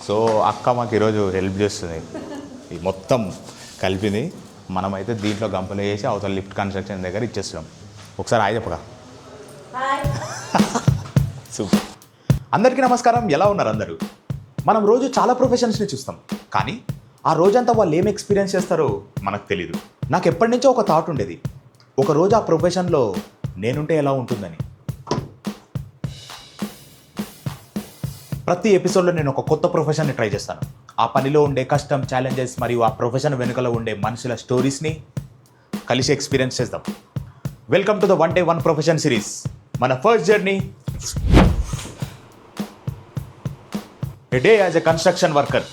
So అక్క మాకు ఈరోజు హెల్ప్ చేస్తుంది. ఈ మొత్తం కలిపింది మనమైతే దీంట్లో గంపలు వేసి అవతల లిఫ్ట్ కన్స్ట్రక్షన్ దగ్గర ఇచ్చేస్తున్నాం. ఒకసారి హాయ్ చెప్పగా. సూపర్. అందరికీ నమస్కారం. ఎలా ఉన్నారు అందరూ? మనం రోజు చాలా ప్రొఫెషన్స్ని చూస్తాం, కానీ ఆ రోజంతా వాళ్ళు ఏం ఎక్స్పీరియన్స్ చేస్తారో మనకు తెలీదు. నాకు ఎప్పటి నుంచో ఒక థాట్ ఉండేది, ఒకరోజు ఆ ప్రొఫెషన్లో నేనుంటే ఎలా ఉంటుందని. ప్రతి ఎపిసోడ్లో నేను ఒక కొత్త ప్రొఫెషన్ని ట్రై చేస్తాను. ఆ పనిలో ఉండే కష్టం, ఛాలెంజెస్ మరియు ఆ ప్రొఫెషన్ వెనుకలో ఉండే మనుషుల స్టోరీస్ని కలిసి ఎక్స్పీరియన్స్ చేద్దాం. Welcome to the 1 Day 1 Profession series. మన first journey, a day as a construction worker.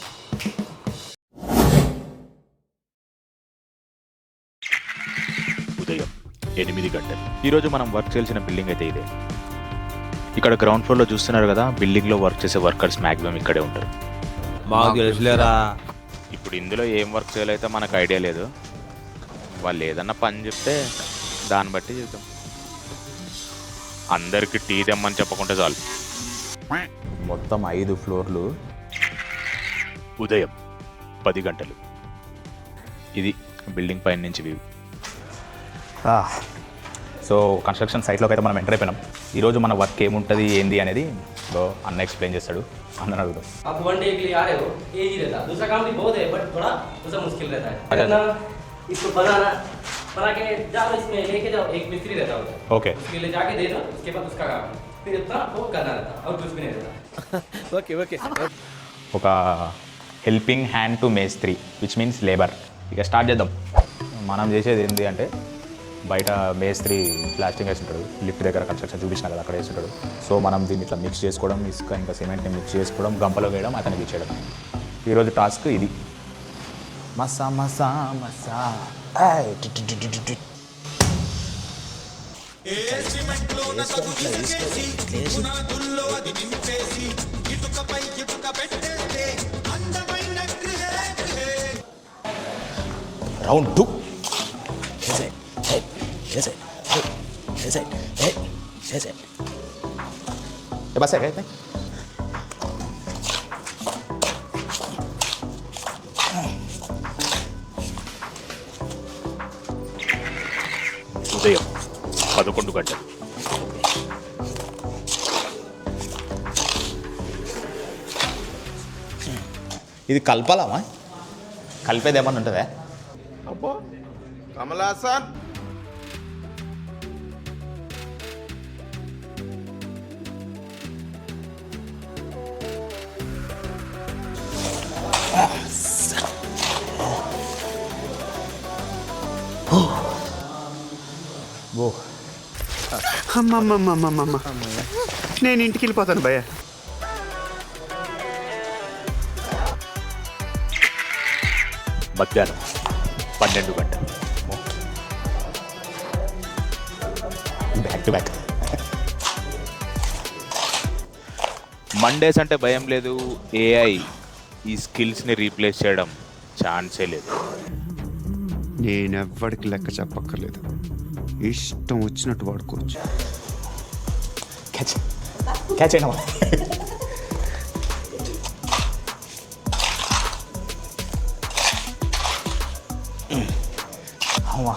ఉదయం 8 గంటలు. ఈరోజు మనం వర్క్ చేయాల్సిన బిల్డింగ్ అయితే ఇదే. ఇక్కడ గ్రౌండ్ ఫ్లోర్లో చూస్తున్నారు కదా, బిల్డింగ్లో వర్క్ చేసే వర్కర్స్ మ్యాక్సిమం ఇక్కడే ఉంటారు. మాకు తెలుసులేరా. ఇప్పుడు ఇందులో ఏం వర్క్ చేయాలైతే మనకు ఐడియా లేదు. వాళ్ళు ఏదన్నా పని చెప్తే దాన్ని బట్టి చేద్దాం. అందరికి టీ తెమ్మని చెప్పకుంటే చాలు. మొత్తం 5 ఫ్లోర్లు. ఉదయం 10 గంటలు. ఇది బిల్డింగ్ పైన నుంచి వ్యూ. సో కన్స్ట్రక్షన్ సైట్లోకి అయితే మనం ఎంటర్ అయిపోయినాం. ఈరోజు మన వర్క్ ఏముంటుంది ఏంది అనేది అన్న ఎక్స్ప్లెయిన్ చేస్తాడు. అన్న అడుగుదాం. आप 1 डे के लिए आ रहे हो, ये ही रहता है. दूसरा काम भी बहुत है, बट थोड़ा दूसरा मुश्किल रहता है. अगर ना इसको बना के जाओ, इसमें लेके जाओ. एक मिस्त्री रहता है, ఓకే. उसके लिए जाके दे दो, उसके बाद उसका काम. फिर इतना आपको करना रहता है और कुछ भी नहीं रहता. Okay okay. ఒక హెల్పింగ్ హ్యాండ్ టు మేస్త్రీ, విచ్ మీన్స్ లేబర్. ఇక స్టార్ట్ చేద్దాం. మనం చేసేది ఏంటి అంటే, బయట మేస్త్రి ప్లాస్టింగ్ వేస్తుంటాడు, లిఫ్ట్ దగ్గర కన్స్ట్రక్షన్ చూపించినా కదా అక్కడ వేస్తుంటాడు. సో మనం దీన్ని ఇట్లా మిక్స్ చేసుకోవడం, ఇసుక ఇంకా సిమెంట్ని మిక్స్ చేసుకోవడం, గంపలో వేయడం, అతనికి ఇచ్చేయడం. ఈరోజు టాస్క్ ఇది. మసా మసా మసా. రౌండ్ 2. బస్ ఉదయం 11 గంటలు. ఇది కలపాలమ్మా? కలిపేది ఏమన్నా ఉంటుందా? అబ్బో కమలాసన్. అమ్మమ్మమ్మమ్మమ్మ, నేను ఇంటికి వెళ్ళిపోతాను భయ్య. మధ్యాహ్నం 12 గంటలు. Back to back. మండేస్ అంటే భయం లేదు. ఏఐ ఈ స్కిల్స్ని రీప్లేస్ చేయడం ఛాన్సే లేదు. నేనెవ్వడికి లెక్క చెప్పక్కర్లేదు, ఇష్టం వచ్చినట్టు వాడుకోవచ్చు. క్యాచ్ అయినా అమ్మా.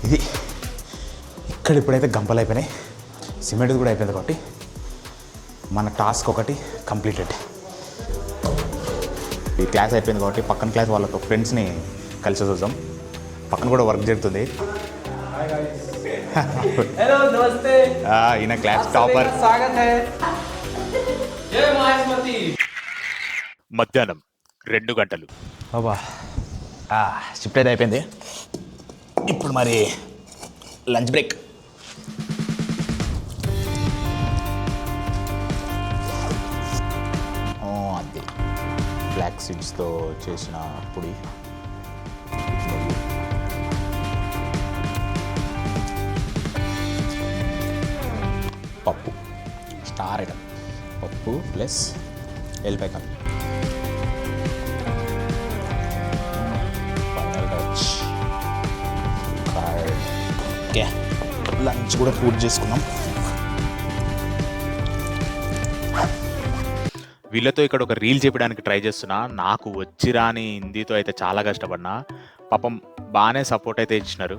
ఇది ఇక్కడ ఇప్పుడైతే గంపలు అయిపోయినాయి, సిమెంట్ కూడా అయిపోయింది. కాబట్టి మన టాస్క్ ఒకటి కంప్లీటెడ్. ఈ క్లాస్ అయిపోయింది కాబట్టి పక్కన క్లాస్ వాళ్ళతో ఫ్రెండ్స్ని కలిసి చూద్దాం. పక్కన కూడా వర్క్ జరుగుతుంది. हेलो, नमस्ते. ఈయన క్లాస్ టాపర్. स्वागत है. जय महेशमती. మధ్యాహ్నం 2 గంటలు. బాబా షిఫ్ట్ అయితే అయిపోయింది. ఇప్పుడు మరి లంచ్ బ్రేక్. అది బ్లాక్ సీడ్స్తో చేసిన పొడి. పప్పు, స్టార్ ఐటమ్. పప్పు ప్లస్ ఎల్లిపాయ కారం. Final touch. ఓకే, లంచ్ కూడా పూర్తి చేసుకున్నాం. వీళ్ళతో ఇక్కడ ఒక రీల్ చెప్పడానికి ట్రై చేస్తున్నా. నాకు వచ్చి రాని హిందీతో అయితే చాలా కష్టపడినా. పాపం బాగానే సపోర్ట్ అయితే ఇచ్చినారు.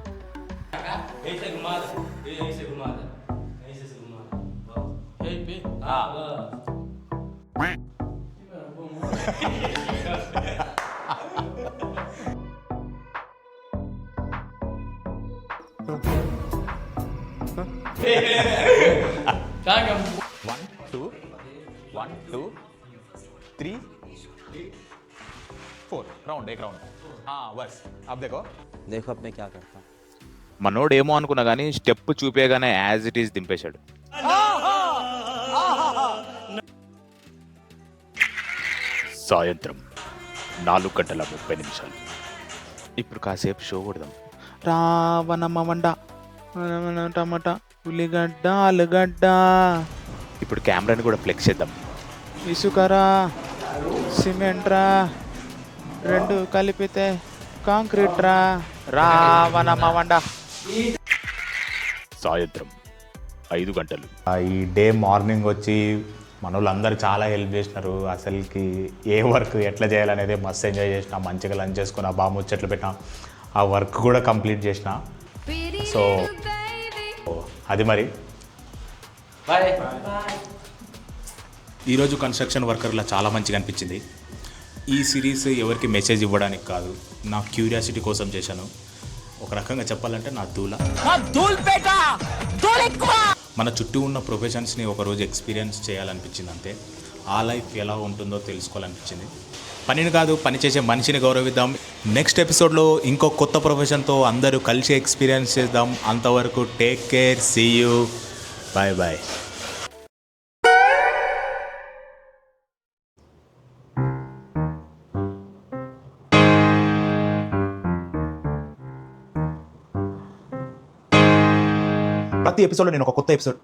ऐसे घुमा दे, ये यहीं से घुमा दे, यहीं से घुमा दे, बस। यहीं पे? हाँ, बस। कहाँ गया? 1 2 1 2 3 4 राउंड एक राउंड. हाँ बस अब देखो. देखो अब मैं क्या करता हूँ. మనోడు ఏమో అనుకున్నా కానీ స్టెప్ చూపేగానే యాజ్ ఇట్ ఈస్ దింపేశాడు. సాయంత్రం 4:30 ఇప్పుడు కాసేపు షో కొడదాం. రావణమ్మ వండ టమాటా ఉల్లిగడ్డ ఆలుగడ్డ. ఇప్పుడు కెమెరాని కూడా ఫ్లెక్స్ చేద్దాం. ఇసుకరా సిమెంట్ రా రెండు కలిపితే కాంక్రీట్ రా రావణమ్మ వండ. సాయంత్రం 5 గంటలు. ఈ డే మార్నింగ్ వచ్చి మన వాళ్ళందరూ చాలా హెల్ప్ చేసినారు. అసలుకి ఏ వర్క్ ఎట్లా చేయాలనేది మస్తు ఎంజాయ్ చేసిన. మంచిగా లంచ్ చేసుకున్న, బాగా ముచ్చట్లు పెట్టినా. ఆ వర్క్ కూడా కంప్లీట్ చేసిన. సో అది మరి बाय. ఈరోజు కన్స్ట్రక్షన్ వర్కర్లా చాలా మంచిగా అనిపించింది. ఈ సిరీస్ ఎవరికి మెసేజ్ ఇవ్వడానికి కాదు, నా క్యూరియాసిటీ కోసం చేశాను. ఒక రకంగా చెప్పాలంటే నా దూల. మన చుట్టూ ఉన్న ప్రొఫెషన్స్ని ఒకరోజు ఎక్స్పీరియన్స్ చేయాలనిపించింది అంతే. ఆ లైఫ్ ఎలా ఉంటుందో తెలుసుకోవాలనిపించింది. పనిని కాదు, పని చేసే మనిషిని గౌరవిద్దాం. నెక్స్ట్ ఎపిసోడ్లో ఇంకో కొత్త ప్రొఫెషన్తో అందరూ కలిసి ఎక్స్పీరియన్స్ చేద్దాం. అంతవరకు take care, see you, bye bye. ప్రతి ఎపిసోడ్లో నేను ఒక కొత్త ఎపిసోడ్.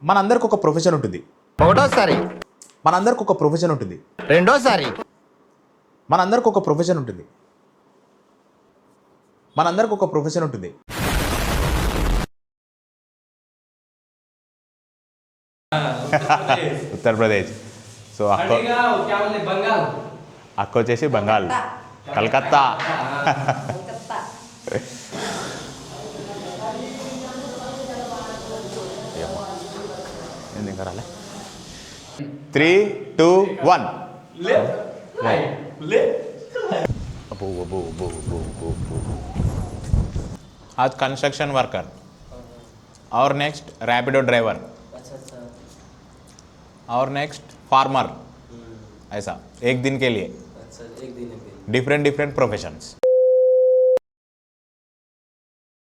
మనందరికి ఒక ప్రొఫెషన్ ఉంటుంది. ఒకటోసారి మనందరికి ఒక ప్రొఫెషన్ ఉంటుంది. రెండోసారి మనందరికి ఒక ప్రొఫెషన్ ఉంటుంది. మనందరికి ఒక ప్రొఫెషన్ ఉంటుంది. ఉత్తరప్రదేశ్. సో అక్క हटेगा, वो क्या बोलते हैं, बंगाल. అక్క వచ్చేసి బంగాల్, కలకత్తా. ఇంకా రాలే. 3 2 1. आज कंस्ट्रक्शन वर्कर और नेक्स्ट रैपिडो ड्राइवर और नेक्स्ट फार्मर. ऐसा एक दिन के लिए अच्छा, एक दिन डिफरेंट प्रोफेशंस.